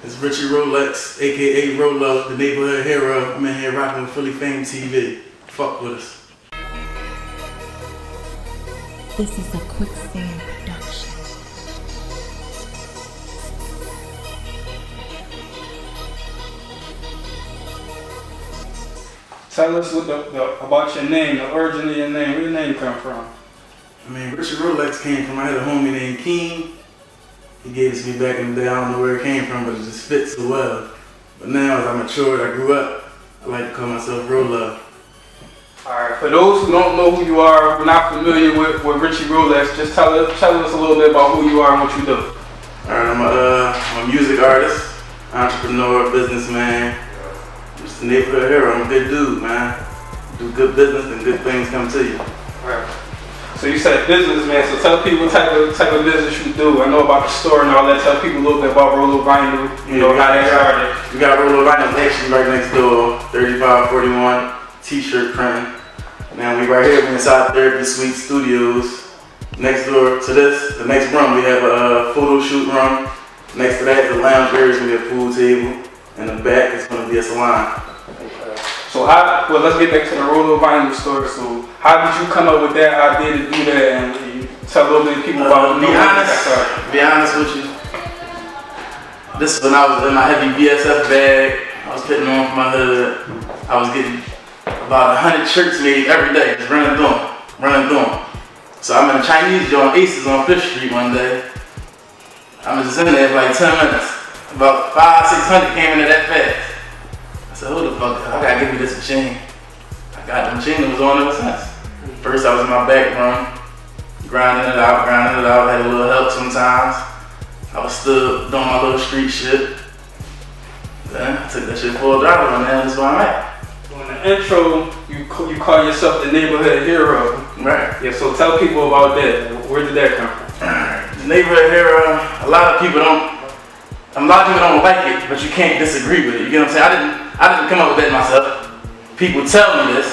It's Richy Rolex, aka Rolo, the neighborhood hero. I'm in here rocking with F.A.M.E TV. Fuck with us. This is a quicksand production. Tell us about your name, the origin of your name. Where your name come from? I mean, Richy Rolex came from, I had a homie named King. He gave it to me back in the day. I don't know where it came from, but it just fits so well. But now, as I matured, I grew up, I like to call myself Rolo. Alright, for those who don't know who you are, we're not familiar with Richy Rolex, just tell us a little bit about who you are and what you do. Alright, I'm a music artist, entrepreneur, businessman. I'm just a neighborhood hero. I'm a good dude, man. Do good business and good things come to you. Alright. So you said businessman, so tell people what type of business you do. I know about the store and all that. Tell people a little bit about Rolo Vinyl, you know, how that started. We got Rolo Vinyl actually right next door, 3541 t-shirt printing. Now we right here, we inside Therapy Suite Studios. Next door to this, the next room, we have a photo shoot room. Next to that, the lounge area is going to be a pool table. In the back, it's going to be a salon. So let's get back to the Rolo Vinyl store. So how did you come up with that idea to do that, and you tell a little bit of people about it? Be honest with you. This is when I was in my heavy BSF bag. I was putting on for my hood. I was getting about 100 shirts made every day, just running through them. So I'm in a Chinese joint, Aces on 5th Street one day. I was just in there for like 10 minutes. About 500-600 came into that fast. I said, who the fuck, I gotta give me this machine. I got the machine that was on ever since. First I was in my back room, grinding it out, had a little help sometimes. I was still doing my little street shit. Then I took that shit full driver and now that's where I'm at. In the intro, you call yourself the neighborhood hero. Right. Yeah, so tell people about that. Where did that come from? The neighborhood hero, a lot of people don't like it, but you can't disagree with it. You get what I'm saying? I didn't come up with that myself. People tell me this.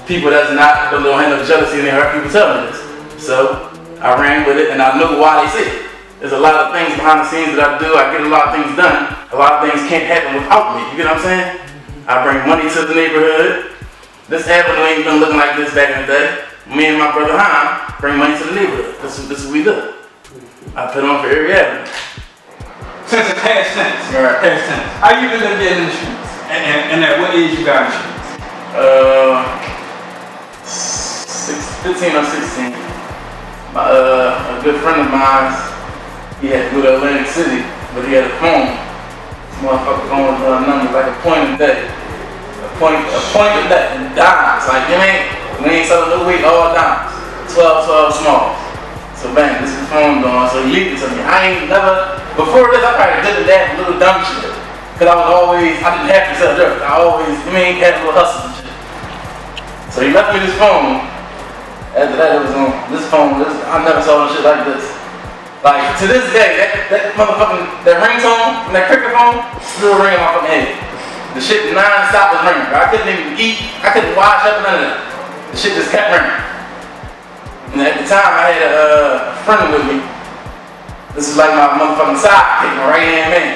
People don't have no jealousy in their heart. People tell me this. So I ran with it, and I know why they say it. There's a lot of things behind the scenes that I do. I get a lot of things done. A lot of things can't happen without me. You get what I'm saying? I bring money to the neighborhood. This avenue ain't been looking like this back in the day. Me and my brother Hein bring money to the neighborhood. This is what we do. I put on for every avenue. Since the past tense. Right. Past tense. How you been getting in the streets? And at what age you got in the streets? 15 or 16. A good friend of mine, he had to go to Atlantic City, but he had a phone. This motherfucker going numbers like a point a day. A point a day, and dimes. Like, we ain't selling no weight, all dimes. 12 smalls. So bang, this is the phone going, so he leaked it to me. I ain't never, before this, I probably did that little dumb shit. Cause I didn't have to sell drugs. I always, had a little hustle and shit. So he left me this phone. After that, it was on this phone. I never saw no shit like this. Like, to this day, that motherfucking, that ringtone from that cricket phone, still ringing in my fucking head. The shit non-stop was ringing. I couldn't even eat. I couldn't wash up, none of that. The shit just kept ringing. And at the time, I had a friend with me. This is like my motherfucking sidekick, my right-hand man.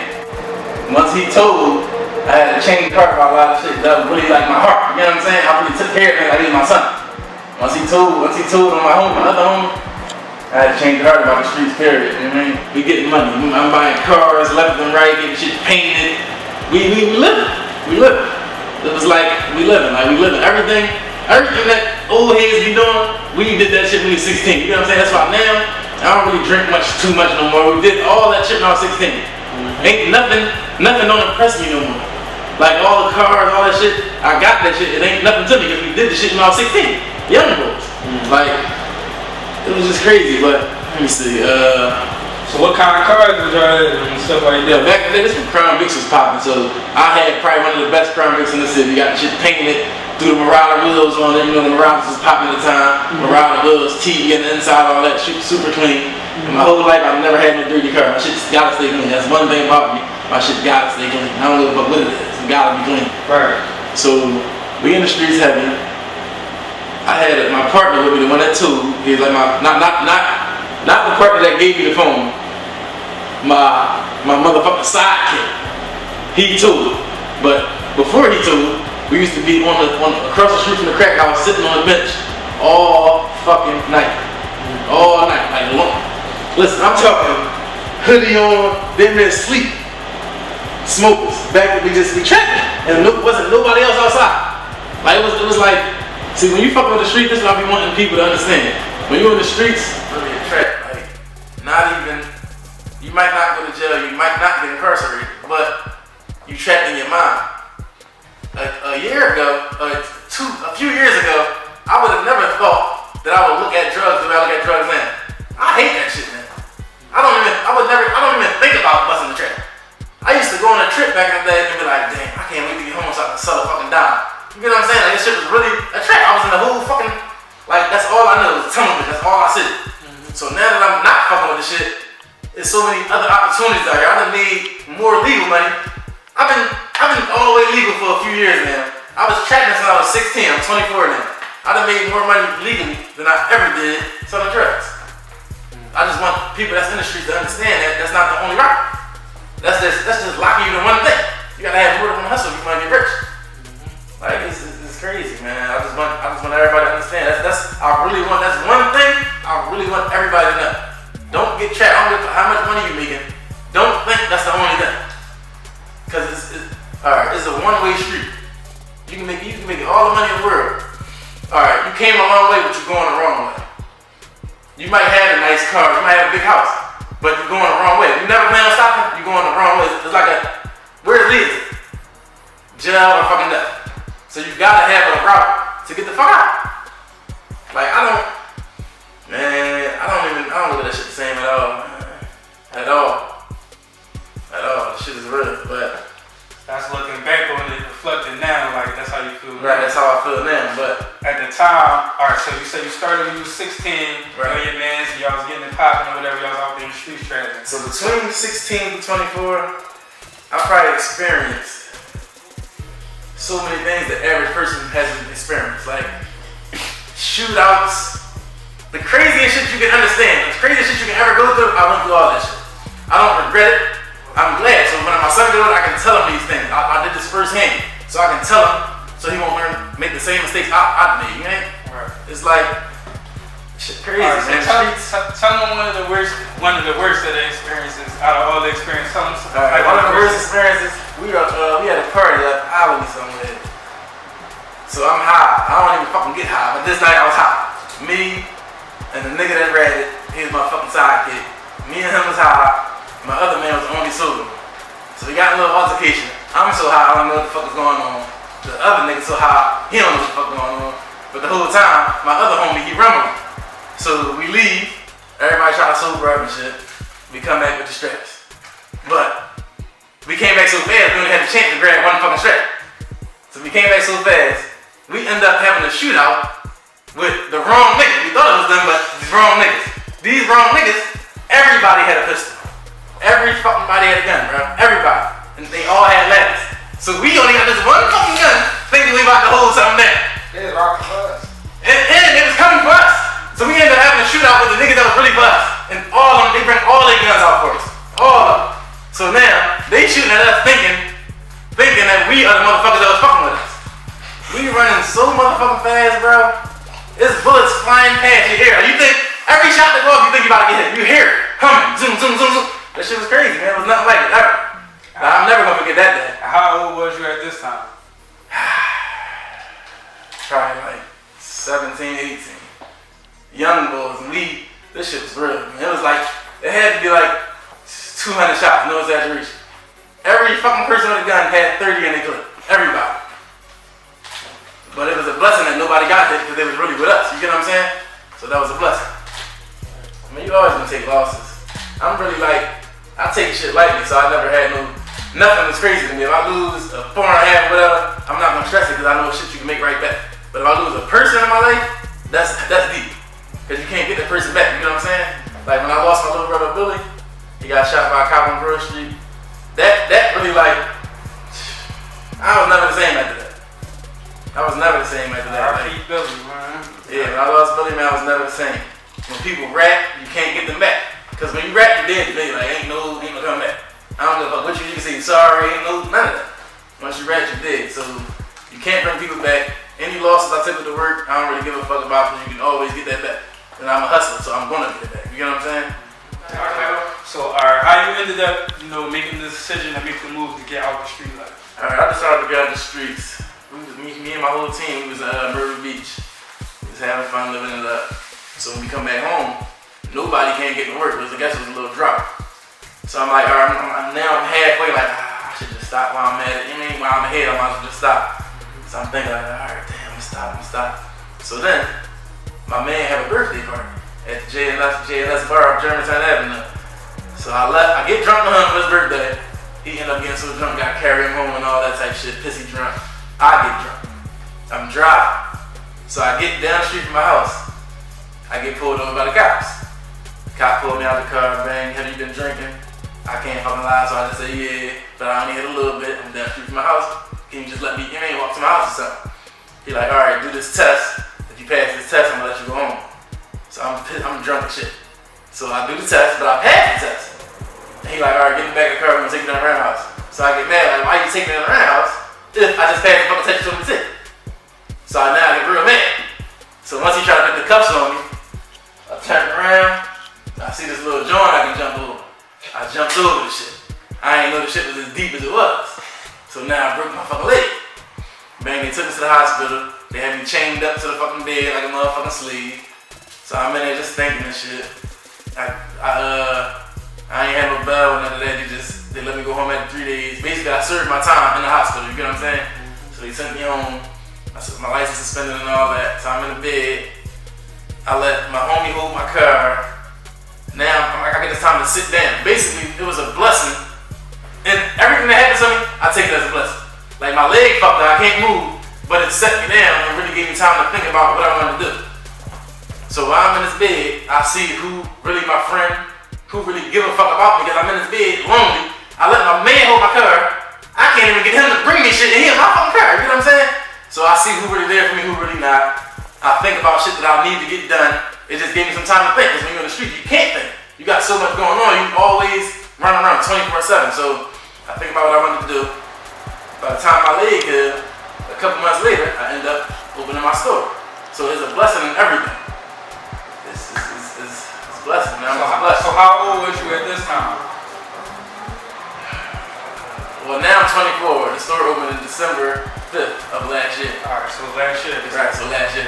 Once he told, I had to change the heart about a lot of shit. That was really like my heart. You know what I'm saying? I really took care of him like he was my son. Once he told on my other homie, I had to change the heart about the streets, period. You know what I mean? We getting money. I'm buying cars, left and right, getting shit painted. We living. We living. It was like we living. Everything that old heads be doing, we did that shit when we was 16. You know what I'm saying? That's why now I don't really drink too much no more. We did all that shit when I was 16. Ain't nothing don't impress me no more. Like all the cars, all that shit, I got that shit. It ain't nothing to me because we did the shit when I was 16. Young boys. Like, it was just crazy, but let me see. So what kind of cars was y'all and stuff like that? Yeah, back then this when Crown Vics was popping, so I had probably one of the best Crown Vics in the city. Got the shit painted, threw the Marauder wheels on it, you know the Marauders was popping at the time. Marauder wheels, TV and the inside, all that shit, super clean. My whole life I've never had no dirty car. My shit's gotta stay clean. That's one thing about me. My shit gotta stay clean. I don't give a fuck what it is. It gotta be clean. Right. So we in the streets heavy. I had my partner with me, the one that told. He's like my not the partner that gave me the phone. My motherfucking sidekick. he told. But before he told, we used to be across the street from the crack house, sitting on the bench all fucking night. All night, like listen, I'm talking hoodie on, damn near sleep, smokers. Back when we just be trapping, and wasn't nobody else outside. Like it was like, see, when you fuck on the street, this is what I be wanting people to understand. When you're in the streets, really a trap. Like, not even, you might not go to jail, you might not get incarcerated, but you trapped in your mind. A year ago, a few years ago, I would have never thought that I would look at drugs the way I look at drugs now. I hate that shit, man. I don't even think about busting the trap. I used to go on a trip back in the day and be like, damn, I can't wait to get home so I can sell a fucking dime. You know what I'm saying? Like, this shit was really a trap. I was in the whole fucking, like, that's all I knew was tunnel vision. That's all I see. So now that I'm not fucking with the shit, there's so many other opportunities out here. I done made more legal money. I've been all the way legal for a few years now. I was trapping since I was 16. I'm 24 now. I done made more money legally than I ever did selling drugs. I just want people that's in the streets to understand that that's not the only route. That's just locking you to one thing. You gotta have more than one hustle if you wanna get rich. Like it's crazy, man. I just want everybody to understand. That's one thing I really want everybody to know. Don't get trapped. I don't care how much money you're making. Don't think that's the only thing. Cause it's a one-way street. You can make all the money in the world. Alright, you came a long way, but you're going the wrong way. You might have a nice car, you might have a big house, but you're going the wrong way. You never plan on stopping, you're going the wrong way. It's like where it leads? Jail or fucking death. So you gotta have a route to get the fuck out. Like I don't look at that shit the same at all, man. At all. The shit is real, but that's looking back on it, reflecting now, like that's how you feel. Right, that's how I feel now, but at the time, alright, so you said you started when you was 16, right. Your mans, and y'all was getting it popping or whatever, y'all was out there in the streets trapping. So between 16 to 24, I probably experienced so many things that average person hasn't experienced. Like shootouts, the craziest shit you can understand, the craziest shit you can ever go through, I went through all that shit. I don't regret it. I'm glad. So when my son goes, I can tell him these things. I did this firsthand, so I can tell him, so he won't make the same mistakes I made. You know? Right. It's like shit crazy, right, man. So tell them one of the worst of the experiences out of all the experiences. Tell them right, one of the worst experiences. We had a party at Halloween somewhere. So I'm high. I don't even fucking get high, but this night I was high. Me and the nigga that read it, he was my fucking sidekick. Me and him was high. My other man was only sober. So we got a little altercation. I'm so high, I don't know what the fuck is going on. The other nigga so high, he don't know what the fuck going on. But the whole time, my other homie, he rumbled. So we leave, everybody try to sober up and shit. We come back with the straps. But we came back so fast, we only had the chance to grab one fucking strap. So we came back so fast, we ended up having a shootout with the wrong niggas. We thought it was them, but these wrong niggas. These wrong niggas, everybody had a pistol. Every fucking body had a gun, bro. Everybody. And they all had ladders. So we only got this one fucking gun thinking we about to hold something down. It was rocking for us. And it was coming for us. So we ended up having a shootout with the niggas that was really for us. And all of them, they bring all their guns out for us. All of them. So now, they shooting at us thinking that we are the motherfuckers that was fucking with us. We running so motherfucking fast, bro. It's bullets flying past your ear. You think, every shot that go off, you think you about to get hit. You hear it. Humming. Zoom, zoom, zoom, zoom. That shit was crazy, man. It was nothing like it, ever. I'm never gonna forget that day. How old was you at this time? Probably like 17, 18. Young boys, and this shit was real, man. It was like, it had to be like 200 shots, no exaggeration. Every fucking person with a gun had 30 in their clip. Everybody. But it was a blessing that nobody got there because they was really with us. You get what I'm saying? So that was a blessing. I mean, you always gonna take losses. I'm really like, I take shit lightly, so I never had nothing was crazy to me. If I lose a 4.5 or whatever, I'm not gonna stress it because I know shit you can make right back. But if I lose a person in my life, that's deep. Because you can't get that person back, you know what I'm saying? Like when I lost my little brother Billy, he got shot by a cop on Grove Street. That really like, I was never the same after that. I was never the same after that. Like, Billy, man. Yeah, when I lost Billy, man, I was never the same. When people rap, you can't get them back. Cause when you rap, you're dead. Like ain't no coming back. I don't give a fuck what you can say sorry, no, none of that. Once you rap, you dig. So you can't bring people back. Any losses I take with the work, I don't really give a fuck about because you can always get that back. And I'm a hustler, so I'm gonna get it back. You get what I'm saying? So, alright, how you ended up, making the decision to make the move to get out the street life? Alright, I decided to get out the streets. Me and my whole team, we was at Myrtle Beach. We was having fun, living it up. So when we come back home, nobody can't get to work because I guess it was a little drop. So I'm like, alright, now I'm halfway, like, I should just stop while I'm at it. While I'm ahead, I might as well just stop. So I'm thinking, like, alright, damn, I'm gonna stop. So then, my man had a birthday party at the JNS bar up Germantown Avenue. So I get drunk with him for his birthday. He ended up getting so drunk, got carry him home and all that type of shit, pissy drunk. I get drunk. I'm driving. So I get down the street from my house. I get pulled over by the cops. Cop pulled me out of the car, bang, have you been drinking? I can't fucking lie, so I just say, yeah, but I only hit a little bit. I'm down the street from my house. Can you just let me, walk to my house or something? He like, all right, do this test. If you pass this test, I'm gonna let you go home. So I'm drunk and shit. So I do the test, but I pass the test. And he like, all right, get in the back of the car, we're gonna take you down the roundhouse. So I get mad, like, why you taking me down the roundhouse if I just passed the fucking test you told me to take? So now I get real mad. So once he tried to put the cuffs on me, I turn around, I see this little joint I can jump over. I jumped over the shit. I ain't know the shit was as deep as it was. So now I broke my fucking leg. Bang, they took me to the hospital. They had me chained up to the fucking bed like a motherfucking slave. So I'm in there just thinking and shit. I ain't had no bail or none of that. They let me go home after 3 days. Basically, I served my time in the hospital, you get what I'm saying? So they sent me home. My license suspended and all that. So I'm in the bed. I let my homie hold my car. Now I get this time to sit down. Basically, it was a blessing. And everything that happens to me, I take it as a blessing. Like my leg fucked up, I can't move, but it set me down and really gave me time to think about what I want to do. So while I'm in this bed, I see who really my friend, who really give a fuck about me because I'm in this bed lonely. I let my man hold my car. I can't even get him to bring me shit and he in my fucking car, you know what I'm saying? So I see who really there for me, who really not. I think about shit that I need to get done. It just gave me some time to think because when you're in the street, you can't think. You got so much going on, you always run around 24/7. So I think about what I wanted to do. By the time my leg healed, a couple months later, I end up opening my store. So it's a blessing in everything. It's a blessing, man. So how old was you at this time? Well, now I'm 24. The store opened in December 5th of last year. Alright, so last year. Right, so last year.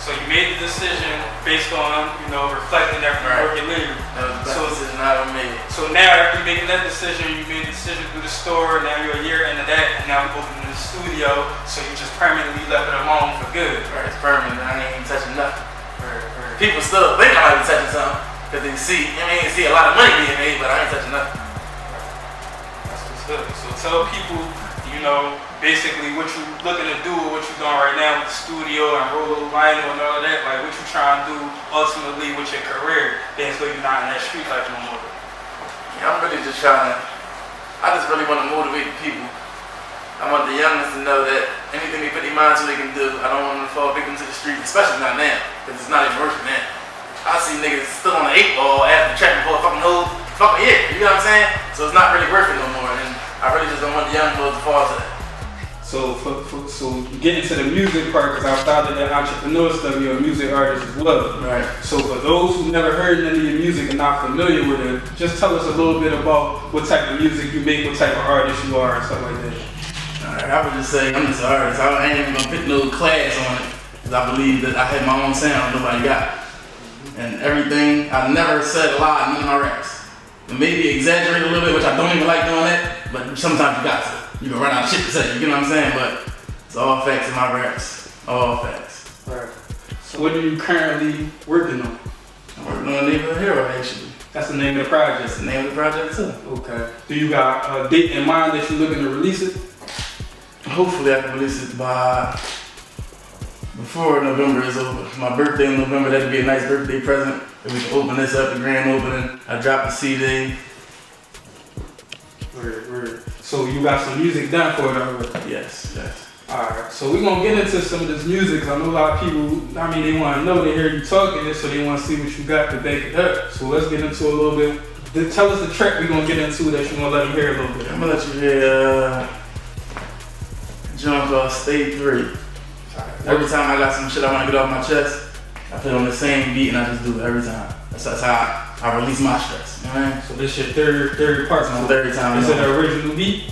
So you made the decision based on, reflecting every work you leave. That was the best decision I ever made. So now after making that decision, you made the decision to do the store, now you're a year into that, and now we're opening the studio, so you just permanently left it alone for good. Right, it's permanent. I ain't even touching nothing. People still think I might be touching something, because they see a lot of money being made, but I ain't touching nothing. That's what's good. So tell people, basically what you looking to do or what you doing right now with the studio and roll vinyl and all of that, like what you trying to do ultimately with your career, then so you're not in that street life no more. Yeah, I'm really just I just really want to motivate people. I want the youngest to know that anything they put their mind to they can do. I don't want them to fall victim to the street, especially not now, because it's not even worth it now. I see niggas still on the 8 ball after trapping for a fucking whole fucking year, you know what I'm saying? So it's not really worth it no more, and I really just don't want the young boys to fall to that. So getting to the music part, because outside of that entrepreneur stuff, you're a music artist as well. Right. So for those who never heard none of your music and not familiar with it, just tell us a little bit about what type of music you make, what type of artist you are, and stuff like that. Alright, I would just say I'm just an artist. I ain't even gonna pick no class on it, because I believe that I have my own sound nobody got. And everything, I never said a lie in none of my raps. Maybe exaggerate a little bit, which I don't even like doing that, but sometimes you got to. You can run out of shit to say, you know what I'm saying? But it's all facts in my raps. All facts. Right. So what are you currently working on? I'm working on Neighborhood Hero, actually. That's the name of the project? That's the name of the project, too. Okay. Do you got a date in mind that you're looking to release it? Hopefully I can release it before November is over. My birthday in November, that'd be a nice birthday present. If we can open this up, the grand opening. I dropped the CD. Word. So you got some music done for it already? Yes. Alright, so we're gonna get into some of this music. I know a lot of people, they wanna know, they hear you talking, so they wanna see what you got to back it up. So let's get into a little bit Tell us the track we gonna get into that you wanna let them hear a little bit. I'm gonna let you hear Jump called Stay 3. Every time I got some shit I wanna get off my chest, I put it on the same beat and I just do it every time. That's how I release my stress. You know what I mean? So this your third part. It's the third time. Is it an original beat?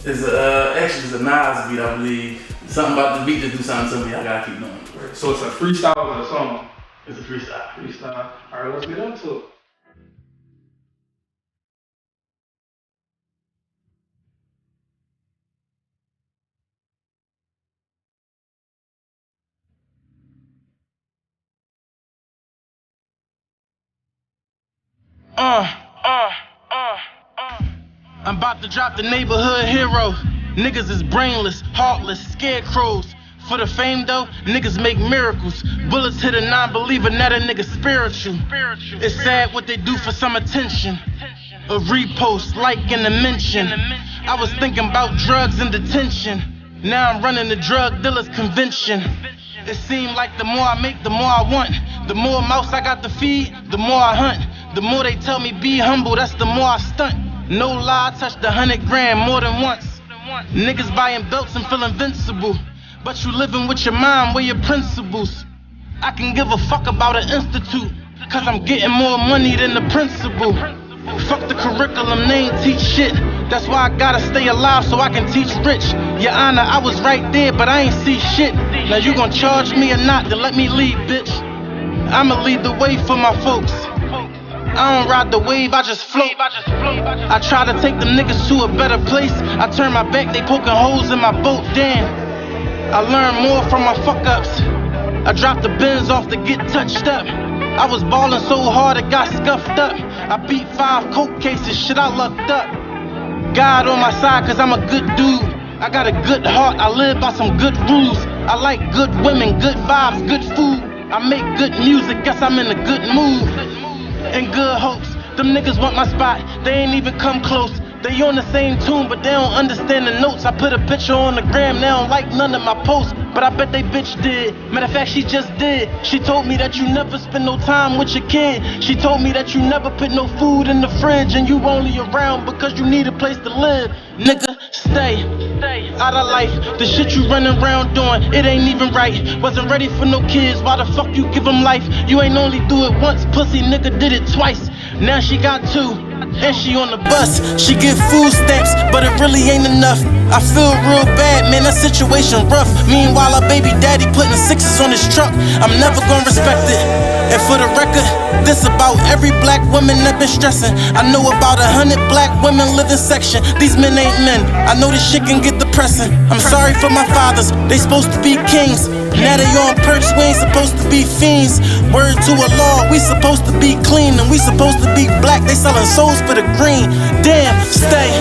It's actually it's a Nas beat, I believe. Something about the beat to do something to me. I gotta keep doing it. So it's a freestyle or a song? It's a freestyle. Freestyle. All right, let's get into it. I'm about to drop the neighborhood hero. Niggas is brainless, heartless, scarecrows. For the fame though, niggas make miracles. Bullets hit a non-believer, now that nigga spiritual. It's sad what they do for some attention. A repost, like and a mention. I was thinking about drugs and detention. Now I'm running the drug dealers convention. It seemed like the more I make, the more I want. The more mouths I got to feed, the more I hunt. The more they tell me be humble, that's the more I stunt. No lie, I touched 100 grand more than once. Niggas buying belts and feel invincible. But you living with your mind, where your principles. I can give a fuck about an institute, cause I'm getting more money than the principal. Fuck the curriculum, they ain't teach shit. That's why I gotta stay alive so I can teach rich. Your Honor, I was right there, but I ain't see shit. Now you gon' charge me or not to let me lead, bitch. I'ma lead the way for my folks. I don't ride the wave, I just float. I try to take them niggas to a better place. I turn my back, they poking holes in my boat, damn. I learn more from my fuck-ups. I dropped the bins off to get touched up. I was ballin' so hard it got scuffed up. I beat 5 coke cases, shit I lucked up. God on my side cause I'm a good dude. I got a good heart, I live by some good rules. I like good women, good vibes, good food. I make good music, guess I'm in a good mood. And good hopes, them niggas want my spot, they ain't even come close. They on the same tune, but they don't understand the notes. I put a picture on the gram, they don't like none of my posts. But I bet they bitch did, matter of fact she just did. She told me that you never spend no time with your kid. She told me that you never put no food in the fridge. And you only around because you need a place to live. Nigga, stay out of life. The shit you running around doing, it ain't even right. Wasn't ready for no kids, why the fuck you give them life? You ain't only do it once, pussy nigga did it twice. Now she got 2. And she on the bus, she get food stamps, but it really ain't enough. I feel real bad, man, that situation rough. Meanwhile, her baby daddy putting 6s on his truck. I'm never gonna respect it. And for the record, this about every black woman that been stressing. I know about 100 black women living section. These men ain't men, I know this shit can get depressing. I'm sorry for my fathers, they supposed to be kings. Now they on perks, we ain't supposed to be fiends. Word to a law, we supposed to be clean. And we supposed to be black, they selling souls for the green. Damn, stay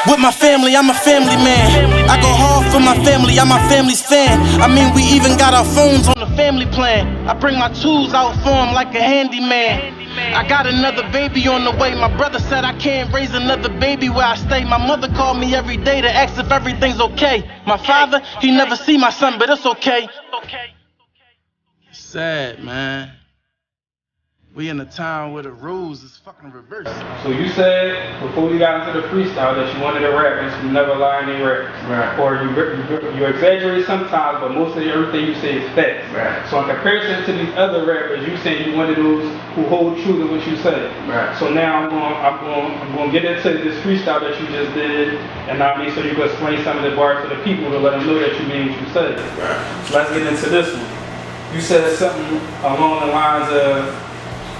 with my family, I'm a family man. I go hard for my family, I'm my family's fan. I mean, we even got our phones on the family plan. I bring my tools out for them like a handyman. I got another baby on the way. My brother said I can't raise another baby where I stay. My mother called me every day to ask if everything's okay. My father, he never see my son, but it's okay. Sad, man. We in a time where the rules is fucking reversed. So you said before we got into the freestyle that you wanted to rap and you never lie in your raps. Right. Or you exaggerate sometimes, but most of everything you say is facts. Right. So in comparison to these other rappers, you saying you one of those who hold true to what you say. Right. So now I'm going to get into this freestyle that you just did, and I mean so you can explain some of the bars to the people to let them know that you mean what you said. Right. So let's get into this one. You said something along the lines of,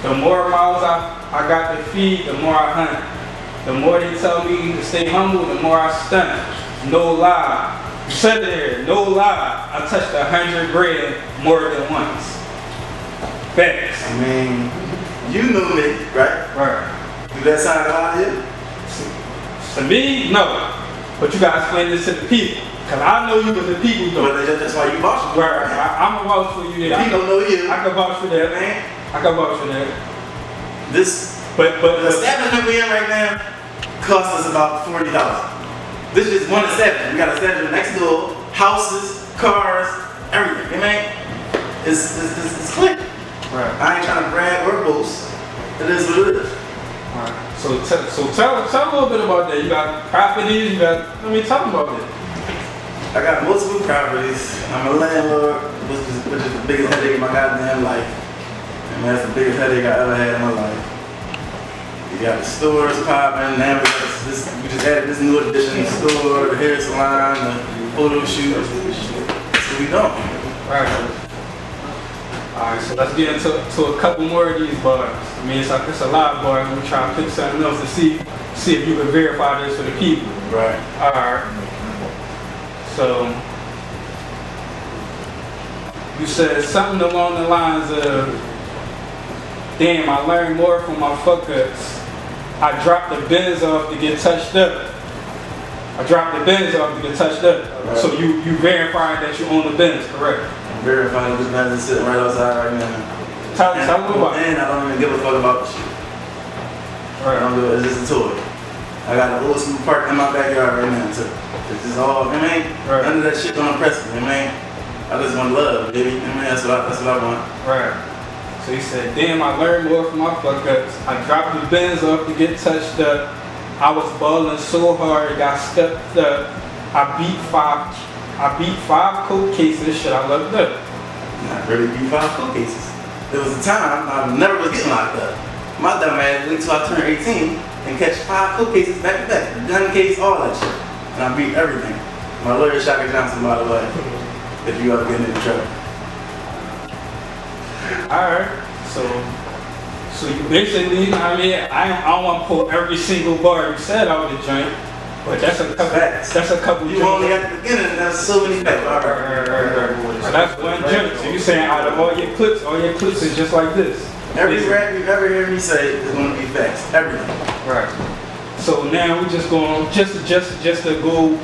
the more mouths I got to feed, the more I hunt. The more they tell me to stay humble, the more I stunt. No lie. You said it here, no lie. I touched 100 grand more than once. Facts. I mean, you knew me, right? Right. Do that sound out here? To me, no. But you gotta explain this to the people. Cause I know you, but the people don't. But that's why you vouch for me. Right. I'm a vouch for you. The people know you. I can vouch for that, man. I can vouch for that. But the establishment we're in right now costs us about $40. This is one establishment. We got an establishment next door, houses, cars, everything. You know, it's quick. Right. I ain't trying to brag or boast. It is what it is. Alright. So tell a little bit about that. You got properties, tell them about that. I got multiple properties. I'm a landlord, which is the biggest headache in my goddamn life. And that's the biggest headache I ever had in my life. You got the stores popping, now we just added this new addition, the store, the hair salon, the photo shoot. That's what we doing. Alright, so let's get into a couple more of these bars. I mean, it's a lot of bars. We're trying to pick something else to see if you can verify this for the people. Right. Alright. So, you said something along the lines of, damn, I learned more from my fuck-ups. I dropped the Benz off to get touched up. Right. So you verified that you own the Benz, correct? I'm verifying this Benz is sitting right outside right now. Tell me about it. And I don't even give a fuck about the shit. Right. I don't do it, it's just a toy. I got an old school park in my backyard right now too. It's just all, right. None of that shit gonna impress me, I just want love, baby. That's what I want. Right. So he said, damn, I learned more from my fuck-ups. I dropped the Benz off to get touched up. I was balling so hard, got stepped up. I beat five coke cases, shit, I loved up. Not really beat 5 coke cases. There was a time I never was getting locked up. My dumb ass waited until I turned 18 and catch 5 coke cases back to back. Gun case, all that shit. And I beat everything. My lawyer Shaka Johnson, by the way, if you ever get into trouble. Alright, so you basically, I don't want to pull every single bar you said out of the joint, but that's a couple. Facts. That's a couple. You only at the beginning, and there's so many facts. So that's one joint. So you saying out of all your clips is just like this. Every rap you ever hear me say is going to be facts. Everything. Right. So now we're just going just to go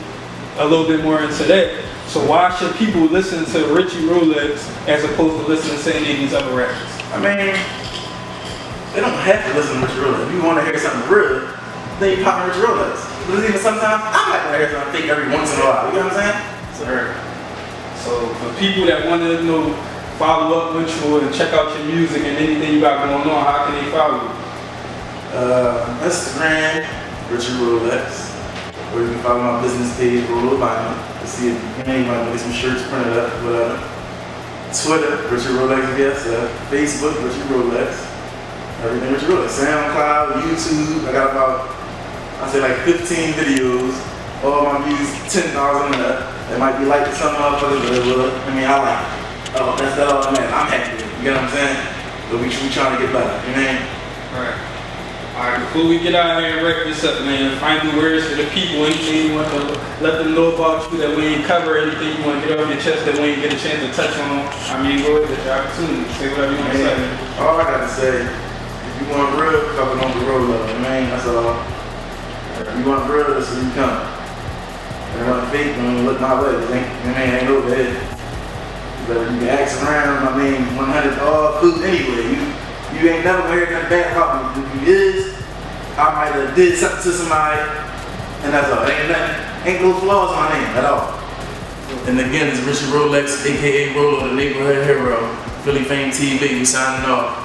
a little bit more into that. So why should people listen to Richy Rolex as opposed to listening to any of these other rappers? They don't have to listen to Richy Rolex. If you want to hear something real, then you pop on Richy Rolex. But even sometimes I like to hear something fake every once in a while. You know what I'm saying? So for people that want to follow up with you and check out your music and anything you got going on, how can they follow you? Instagram, Richy Rolex. Or you can follow my business page, Rolo Vinyl, to see if you might get some shirts printed up, whatever. Twitter, Richy Rolex VSF. Facebook, Richy Rolex. Everything Richy Rolex. SoundCloud, YouTube. I got about, I say like 15 videos. All my views, 10,000 up. It might be like to some motherfuckers, but I like it. Oh, that's all I'm at. I'm happy with it. You get what I'm saying? But we trying to get better. You know what I mean? Alright. Alright, before we get out here and wrap this up, man, final words for the people, anything you want to let them know about you that we ain't cover, anything you want to get off your chest that we ain't get a chance to touch on. Go ahead, your opportunity. Say whatever you want to say. All I got to say, if you want real, cover on the road, love, man. That's all. If you want real, that's where you come. If you want fake, look my way. Ain't over here. But you can ask around, 100 all cool anyway. You ain't never gonna hear nothing bad about me. If you is, I might have did something to somebody, and that's all. Ain't no flaws in my name at all. And again, it's Richy Rolex, aka Rolo, the neighborhood hero. Philly F.A.M.E TV, we signing off.